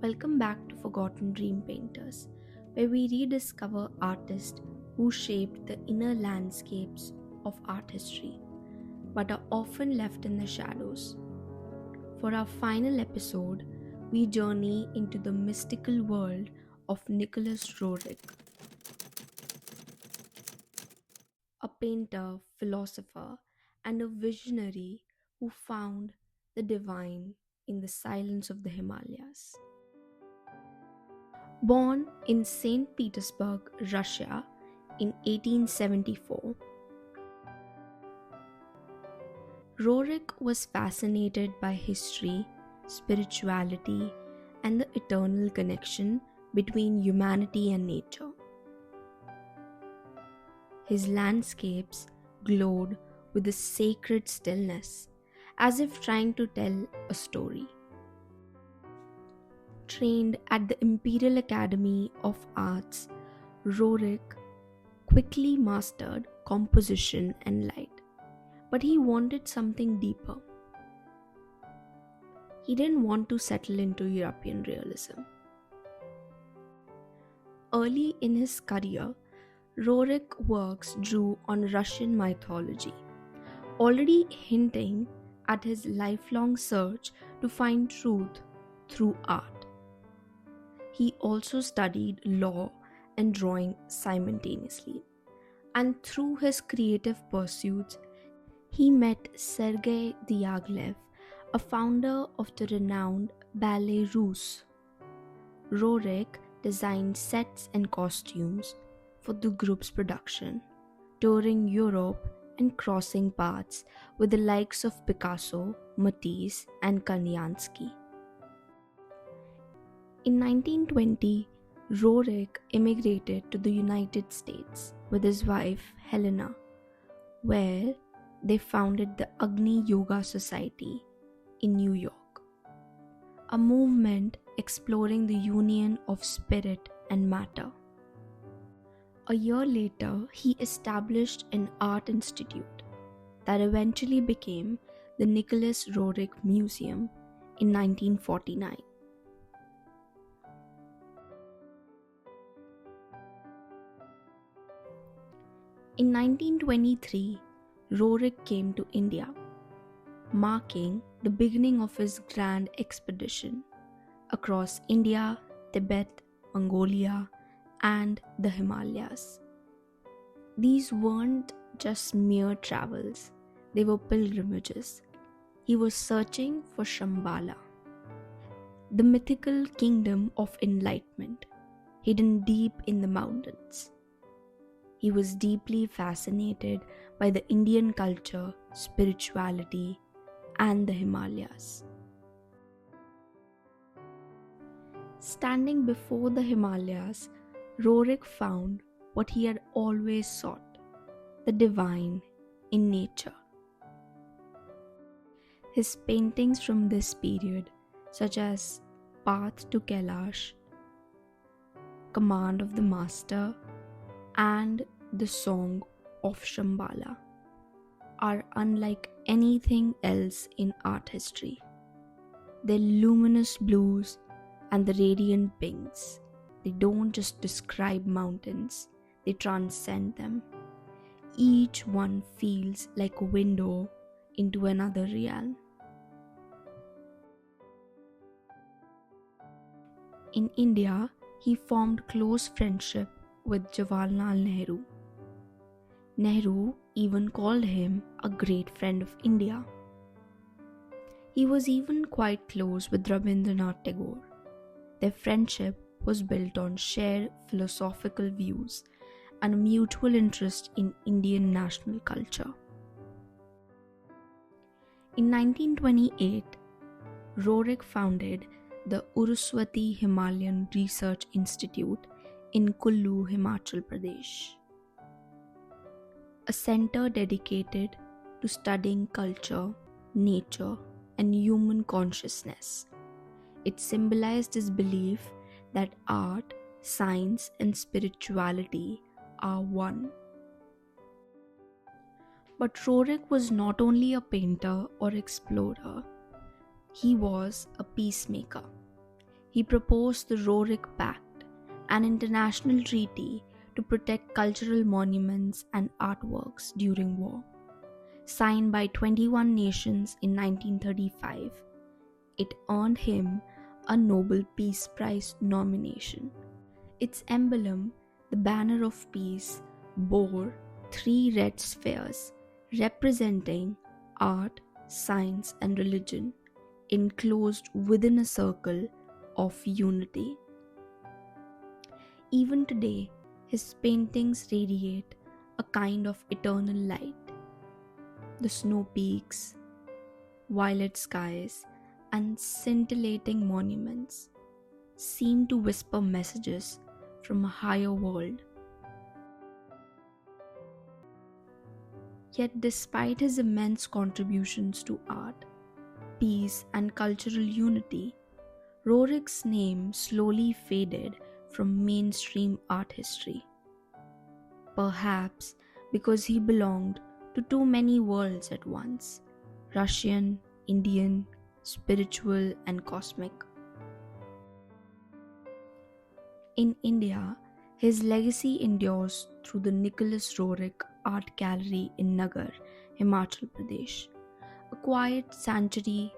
Welcome back to Forgotten Dream Painters, where we rediscover artists who shaped the inner landscapes of art history, but are often left in the shadows. For our final episode, we journey into the mystical world of Nicholas Roerich, a painter, philosopher, and a visionary who found the divine in the silence of the Himalayas. Born in St. Petersburg, Russia in 1874, Roerich was fascinated by history, spirituality, and the eternal connection between humanity and nature. His landscapes glowed with a sacred stillness, as if trying to tell a story. Trained at the Imperial Academy of Arts, Roerich quickly mastered composition and light, but he wanted something deeper. He didn't want to settle into European realism. Early in his career, Roerich's works drew on Russian mythology, already hinting at his lifelong search to find truth through art. He also studied law and drawing simultaneously, and through his creative pursuits, he met Sergei Diaghilev, a founder of the renowned Ballet Russe. Roerich designed sets and costumes for the group's production, touring Europe and crossing paths with the likes of Picasso, Matisse, and Kandinsky. In 1920, Roerich immigrated to the United States with his wife Helena, where they founded the Agni Yoga Society in New York, a movement exploring the union of spirit and matter. A year later, he established an art institute that eventually became the Nicholas Roerich Museum in 1949. In 1923, Roerich came to India, marking the beginning of his grand expedition across India, Tibet, Mongolia, and the Himalayas. These weren't just mere travels, they were pilgrimages. He was searching for Shambhala, the mythical kingdom of enlightenment, hidden deep in the mountains. He was deeply fascinated by the Indian culture, spirituality, and the Himalayas. Standing before the Himalayas, Roerich found what he had always sought, the divine in nature. His paintings from this period, such as Path to Kailash, Command of the Master, and the Song of Shambhala, are unlike anything else in art history. Their luminous blues and the radiant pinks, they don't just describe mountains, they transcend them. Each one feels like a window into another realm. In India, he formed close friendship with Jawaharlal Nehru. Nehru even called him a great friend of India. He was even quite close with Rabindranath Tagore. Their friendship was built on shared philosophical views and a mutual interest in Indian national culture. In 1928, Roerich founded the Urusvati Himalayan Research Institute in Kullu, Himachal Pradesh, a center dedicated to studying culture, nature, and human consciousness. It symbolized his belief that art, science, and spirituality are one. But Roerich was not only a painter or explorer, he was a peacemaker. He proposed the Roerich Pact, an international treaty to protect cultural monuments and artworks during war. Signed by 21 nations in 1935, it earned him a Nobel Peace Prize nomination. Its emblem, the Banner of Peace, bore three red spheres representing art, science, and religion, enclosed within a circle of unity. Even today, his paintings radiate a kind of eternal light. The snow peaks, violet skies, and scintillating monuments seem to whisper messages from a higher world. Yet, despite his immense contributions to art, peace, and cultural unity, Roerich's name slowly faded from mainstream art history. Perhaps because he belonged to too many worlds at once: Russian, Indian, spiritual, and cosmic. In India, his legacy endures through the Nicholas Roerich Art Gallery in Naggar, Himachal Pradesh, a quiet sanctuary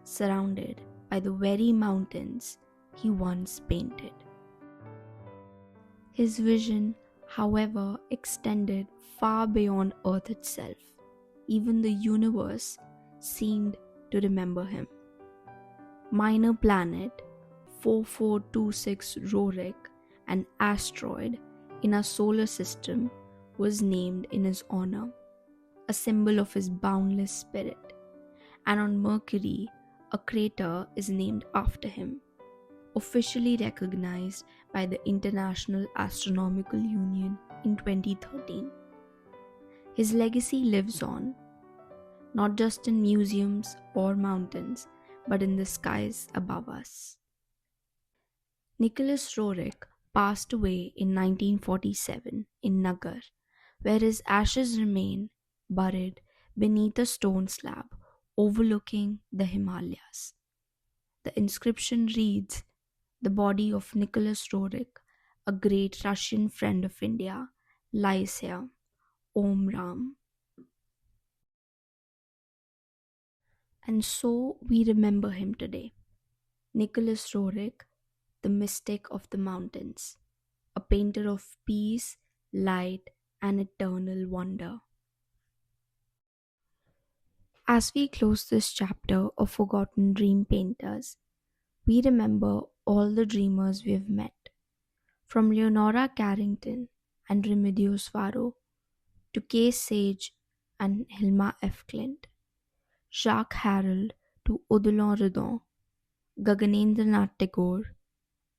surrounded by the very mountains he once painted. His vision, however, extended far beyond Earth itself. Even the universe seemed to remember him. Minor planet 4426 Roerich, an asteroid in our solar system, was named in his honor, a symbol of his boundless spirit. And on Mercury, a crater is named after him, officially recognized by the International Astronomical Union in 2013. His legacy lives on, not just in museums or mountains, but in the skies above us. Nicholas Roerich passed away in 1947 in Naggar, where his ashes remain buried beneath a stone slab overlooking the Himalayas. The inscription reads, "The body of Nicholas Roerich, a great Russian friend of India, lies here. Om Ram." And so we remember him today. Nicholas Roerich, the mystic of the mountains, a painter of peace, light, and eternal wonder. As we close this chapter of Forgotten Dream Painters, we remember all the dreamers we have met, from Leonora Carrington and Remedios Varo to Kay Sage and Hilma F. Clint, Jacques Harold to Odilon Redon, Gaganendranath Tagore,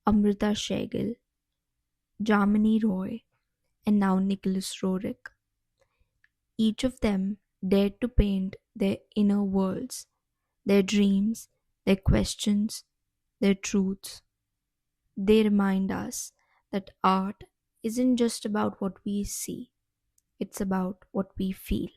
Amrita Schlegel, Jamini Roy, and now Nicholas Roerich. Each of them dared to paint their inner worlds, their dreams, their questions, their truths. They remind us that art isn't just about what we see, it's about what we feel.